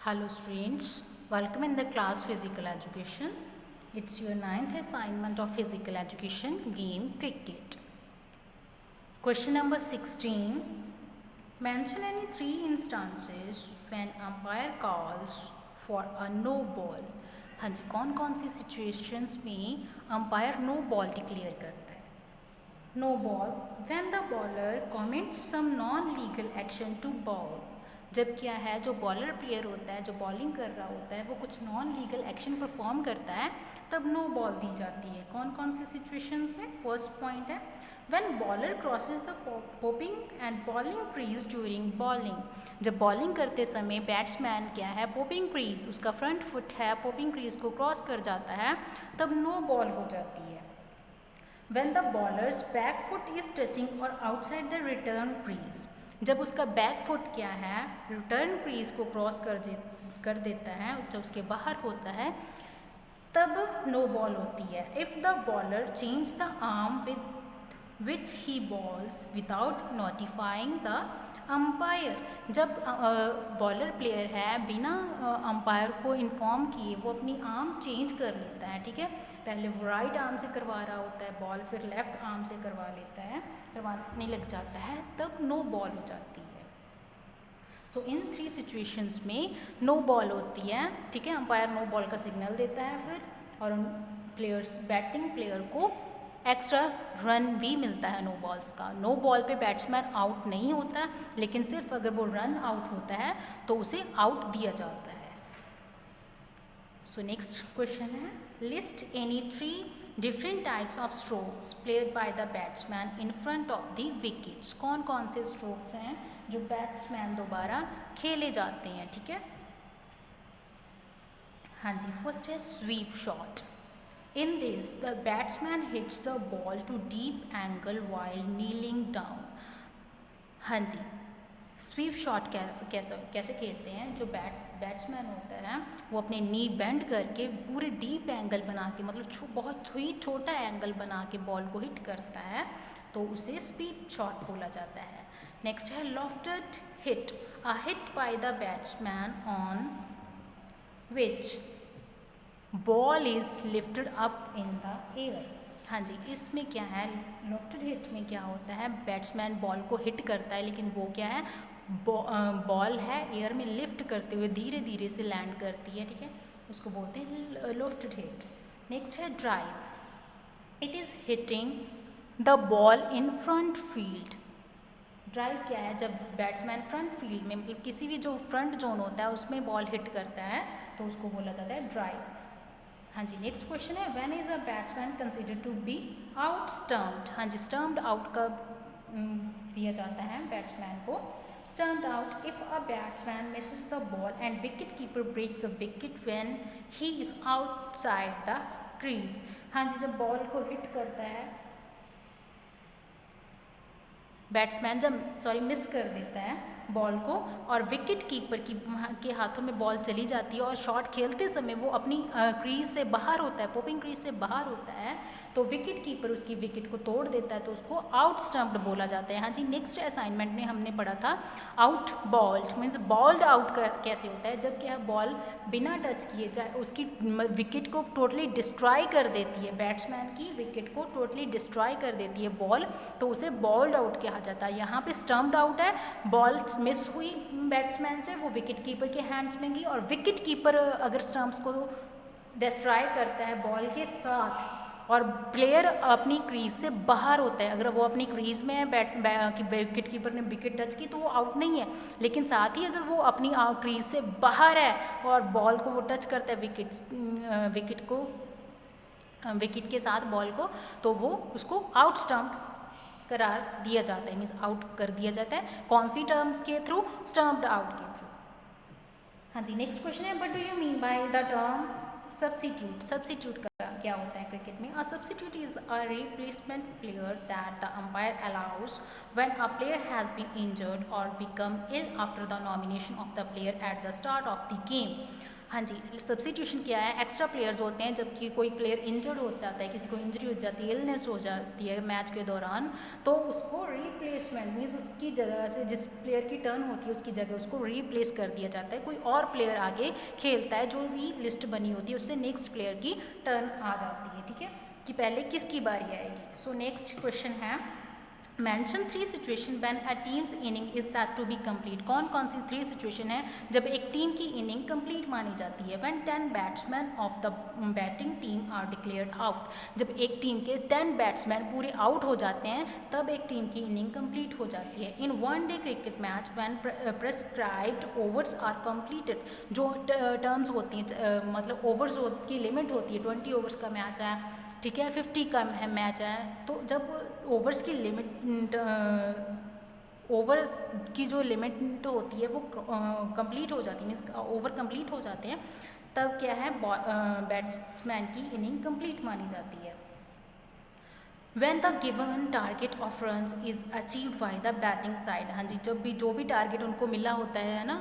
Hello students, welcome in the class physical education. It's your ninth assignment of physical education game cricket. Question number 16. Mention any three instances when umpire calls for a no ball. हाँ जी, कौन कौन सी situations में umpire no ball declare करता है. No ball when the bowler comments some non legal action to ball. जब क्या है, जो बॉलर प्लेयर होता है, जो बॉलिंग कर रहा होता है, वो कुछ नॉन लीगल एक्शन परफॉर्म करता है, तब नो बॉल दी जाती है. कौन कौन सी सिचुएशंस में? फर्स्ट पॉइंट है when bowler crosses the popping and bowling crease during bowling. जब बॉलिंग करते समय बैट्समैन क्या है, पोपिंग क्रीज, उसका फ्रंट फुट है, पोपिंग क्रीज को क्रॉस कर जाता है, तब नो बॉल हो जाती है. When the bowler's back foot is touching or outside the return crease. जब उसका बैक फुट क्या है, रिटर्न क्रीज को क्रॉस कर देता है, जब उसके बाहर होता है, तब नो बॉल होती है. If the bowler change the arm with which he balls without notifying the umpire. जब बॉलर प्लेयर है, बिना अंपायर को इन्फॉर्म किए वो अपनी आर्म चेंज कर लेता है. ठीक है, पहले वो राइट आर्म से करवा रहा होता है बॉल, फिर लेफ्ट आर्म से करवाने लग जाता है, तब नो बॉल हो जाती है. सो इन थ्री सिचुएशंस में नो बॉल होती है. ठीक है, अंपायर नो बॉल का सिग्नल देता है फिर, और बैटिंग प्लेयर को एक्स्ट्रा रन भी मिलता है नो बॉल्स का. नो बॉल पे बैट्समैन आउट नहीं होता, लेकिन सिर्फ अगर वो रन आउट होता है तो उसे आउट दिया जाता है. सो नेक्स्ट क्वेश्चन है, list any three different types of strokes played by the batsman in front of the wickets. कौन कौन से स्ट्रोक्स हैं जो बैट्समैन द्वारा खेले जाते हैं. ठीक है, हाँ जी, फर्स्ट है sweep shot. In this, the batsman hits the ball to deep angle while kneeling down. हाँ जी, स्वीप शॉट कैसे खेलते हैं. जो बैट्समैन होता है वो अपने नी बेंड करके पूरे डीप एंगल बना के, मतलब बहुत ही छोटा एंगल बना के बॉल को हिट करता है, तो उसे स्वीप शॉट बोला जाता है. नेक्स्ट है lofted hit, a hit by the batsman on which ball is lifted up in the air. हाँ जी, इसमें क्या है, लॉफ्टेड हिट में क्या होता है, बैट्समैन बॉल को हिट करता है, लेकिन वो क्या है, बॉल है एयर में लिफ्ट करते हुए धीरे धीरे से लैंड करती है. ठीक है, उसको बोलते हैं लॉफ्टेड हिट. नेक्स्ट है drive, it is hitting the ball in front field. Drive क्या है, जब बैट्समैन फ्रंट फील्ड में, मतलब किसी भी जो फ्रंट जोन होता है उसमें बॉल हिट करता है, तो उसको बोला जाता है ड्राइव. हाँ जी, नेक्स्ट क्वेश्चन है, when is a batsman considered to be out stumped. हाँ जी, स्टम्प्ड आउट कब दिया जाता है बैट्समैन को. Stumped out if a batsman misses the ball and wicket keeper break the wicket when he is outside the crease. हाँ जी, जब बॉल को हिट करता है बैट्समैन, जब मिस कर देता है बॉल को, और विकेट कीपर के हाथों में बॉल चली जाती है, और शॉट खेलते समय वो अपनी क्रीज से बाहर होता है, पोपिंग क्रीज से बाहर होता है, तो विकेट कीपर उसकी विकेट को तोड़ देता है, तो उसको आउट स्टम्प्ड बोला जाता है. हाँ जी, नेक्स्ट असाइनमेंट में हमने पढ़ा था out bowled, means bowled out कैसे होता है, जब क्या बॉल बिना टच किए जाए उसकी विकेट को टोटली डिस्ट्रॉय कर देती है, बैट्समैन की विकेट को टोटली डिस्ट्रॉय कर देती है बॉल, तो उसे बॉल्ड आउट कहा जाता है. यहाँ पे स्टम्प्ड आउट है, बॉल मिस हुई बैट्समैन से, वो विकेट कीपर के हैंड्स में गई, और विकेट कीपर अगर स्टम्प्स को डिस्ट्रॉय करता है बॉल के साथ, और प्लेयर अपनी क्रीज से बाहर होता है, अगर वो अपनी क्रीज में है, विकेट कीपर ने विकेट टच की तो वो आउट नहीं है, लेकिन साथ ही अगर वो अपनी क्रीज से बाहर है और बॉल को वो टच करता है विकेट के साथ बॉल को, तो वो उसको आउट स्टम्प करार दिया जाता है, मीन्स आउट कर दिया जाता है. कौन सी टर्म्स के थ्रू? स्टम्प्ड आउट के थ्रू. हाँ जी, नेक्स्ट क्वेश्चन है, what do you mean by the term substitute. Substitute का क्या होता है क्रिकेट में? A substitute is a replacement player that the umpire allows when a player has been injured और become ill after the nomination of the player at the start of the game. हाँ जी, substitution क्या है, extra players होते हैं जबकि कोई player injured हो जाता है, किसी को इंजरी हो जाती है, इलनेस हो जाती है मैच के दौरान, तो उसको रिप्लेसमेंट मीन्स उसकी जगह से जिस प्लेयर की टर्न होती है उसकी जगह उसको रिप्लेस कर दिया जाता है, कोई और प्लेयर आगे खेलता है, जो भी लिस्ट बनी होती है उससे नेक्स्ट प्लेयर की टर्न आ जाती है, ठीक है, कि पहले किसकी बारी आएगी। सो नेक्स्ट क्वेश्चन है, mention 3 situation when a team's inning is set to be complete. कौन कौन सी 3 सिचुएशन है जब एक टीम की इनिंग कंप्लीट मानी जाती है। When 10 batsman of the batting team are declared out. जब एक टीम के 10 बैट्समैन पूरे आउट हो जाते हैं तब एक टीम की इनिंग कंप्लीट हो जाती है। In one day cricket match when prescribed overs are completed. जो टर्म्स होती हैं मतलब ओवर्स की लिमिट होती है, 20 ओवर्स का मैच है, ठीक है, 50 का है मैच है, तो जब ओवर्स की लिमिट ओवर्स की जो लिमिट होती है वो कंप्लीट हो जाती है, मीन्स ओवर कंप्लीट हो जाते हैं, तब क्या है बैट्समैन की इनिंग कंप्लीट मानी जाती है। When the given target of runs is achieved by the batting side। हाँ जी, जब भी जो भी टारगेट उनको मिला होता है ना,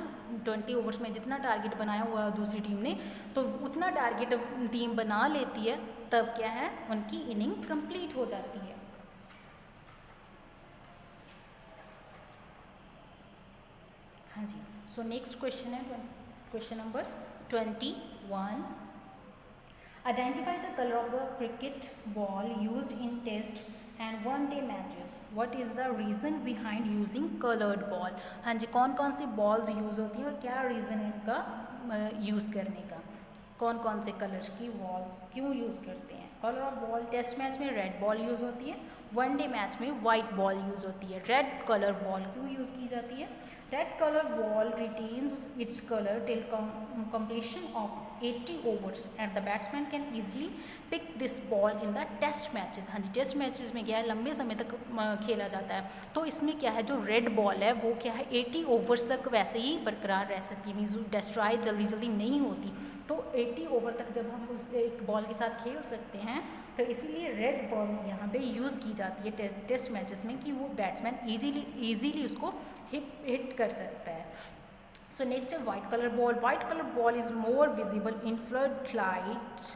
20 ओवर्स में जितना टारगेट बनाया हुआ है दूसरी टीम ने, तो उतना टारगेट टीम बना लेती है, तब क्या है उनकी इनिंग कंप्लीट हो जाती है। हाँ जी, सो नेक्स्ट क्वेश्चन है question number 21। Identify the color of the cricket ball used in test and one-day matches. What is the reason behind using colored ball? हाँ जी, कौन कौन सी बॉल्स यूज़ होती हैं और क्या रीज़न है इनका यूज़ करने का, कौन कौन से कलर्स की बॉल्स क्यों यूज़ करते हैं। Colour of ball, test match में रेड बॉल यूज़ होती है, वनडे मैच में वाइट बॉल यूज़ होती है। रेड कलर बॉल क्यों यूज़ की जाती है। Red color ball retains its color till completion of 80 overs and the batsman can easily pick this ball in the test matches। हाँ जी, test matches में क्या है लंबे समय तक खेला जाता है, तो इसमें क्या है जो रेड बॉल है वो क्या है 80 ओवर्स तक वैसे ही बरकरार रह सकती है, मीन्स डिस्ट्रॉय जल्दी जल्दी नहीं होती, तो 80 ओवर तक जब हम उस एक बॉल के साथ खेल सकते हैं, तो इसीलिए रेड बॉल यहाँ पे यूज़ की जाती है टेस्ट मैचेस में कि वो बैट्समैन ईजीली उसको हिट कर सकता है। सो नेक्स्ट है white colour ball. White colour ball is more visible in flood lights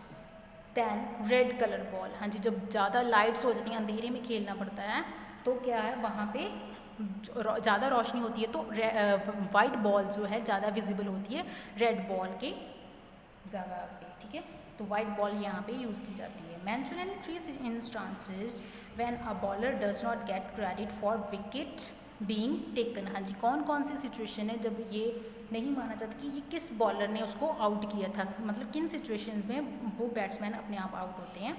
than red colour ball. हाँ जी, जब ज़्यादा लाइट्स हो जाती हैं, अंधेरे में खेलना पड़ता है, तो क्या है वहाँ पे ज़्यादा रोशनी होती है, तो वाइट बॉल जो है ज़्यादा विजिबल होती है रेड बॉल के जगह पे, ठीक है, तो वाइट बॉल यहाँ पे यूज़ की जाती है। Mention any 3 instances when a bowler does not gate credit for wicket being taken. हाँ जी, कौन कौन सी सिचुएशन है जब ये नहीं माना जाता कि ये किस बॉलर ने उसको आउट किया था, मतलब किन सिचुएशंस में वो बैट्समैन अपने आप आउट होते हैं।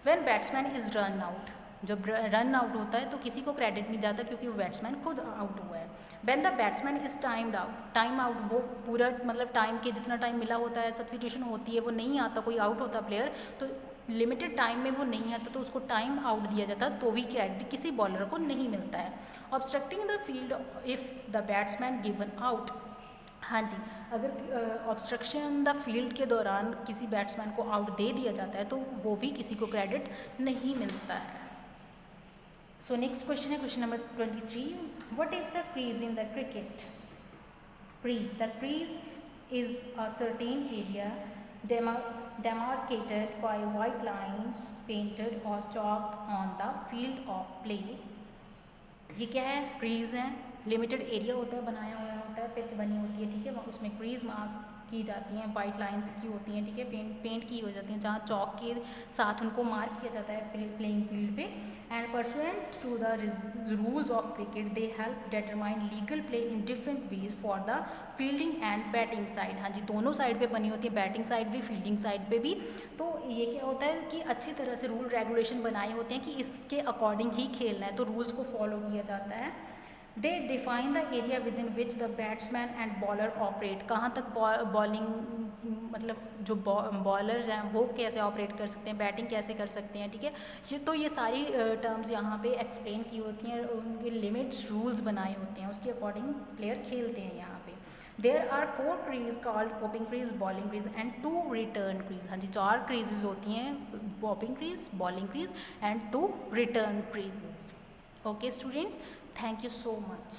When batsman is run out, जब रन आउट होता है तो किसी को क्रेडिट नहीं जाता क्योंकि वो बैट्समैन खुद आउट हुआ है। When the batsman is timed out, time out वो पूरा मतलब टाइम के जितना टाइम मिला होता है, सब्स्टिट्यूशन होती है, वो नहीं आता, कोई आउट होता प्लेयर तो लिमिटेड टाइम में वो नहीं आता तो उसको टाइम आउट दिया जाता, तो भी क्रेडिट किसी बॉलर को नहीं मिलता है। Obstructing the field if the batsman given out. हाँ जी, अगर ऑब्स्ट्रक्शन द फील्ड के दौरान किसी बैट्समैन को आउट दे दिया जाता है तो वो भी किसी को क्रेडिट नहीं मिलता है। सो नेक्स्ट क्वेश्चन है question number 23। What is the crease in the cricket. Crease, the crease is a certain area demarcated by white lines painted or chalked on the field of play। ये क्या है, crease है, limited area होता है, बनाया हुआ होता है, पिच बनी होती है, ठीक है, उसमें क्रीज मार्क की जाती हैं, वाइट लाइंस की होती हैं, ठीक है, पेंट की हो जाती हैं, जहाँ चौक के साथ उनको मार्क किया जाता है प्लेइंग फील्ड पे। And pursuant to the rules of cricket they help determine legal play in different ways for the fielding and batting side. हाँ जी, दोनों साइड पे बनी होती है, बैटिंग साइड भी फील्डिंग साइड पे भी। तो ये क्या होता है कि अच्छी तरह से रूल रेगुलेशन बनाए होते हैं कि इसके अकॉर्डिंग ही खेलना है, तो रूल्स को फॉलो किया जाता है। दे define the area with in which the batsman and bowler operate. कहाँ तक बॉलिंग मतलब जो बॉलर हैं वो कैसे ऑपरेट कर सकते हैं, बैटिंग कैसे कर सकते हैं, ठीक है, ये सारी टर्म्स यहाँ पे एक्सप्लेन की होती हैं, उनके लिमिट्स रूल्स बनाए होते हैं, उसके अकॉर्डिंग प्लेयर खेलते हैं यहाँ पे। There are 4 crease called popping crease, bowling crease and 2 return crease. हाँ जी, 4 क्रीजेज होती हैं, popping crease, bowling crease and 2 return creases. Okay student, thank you so much।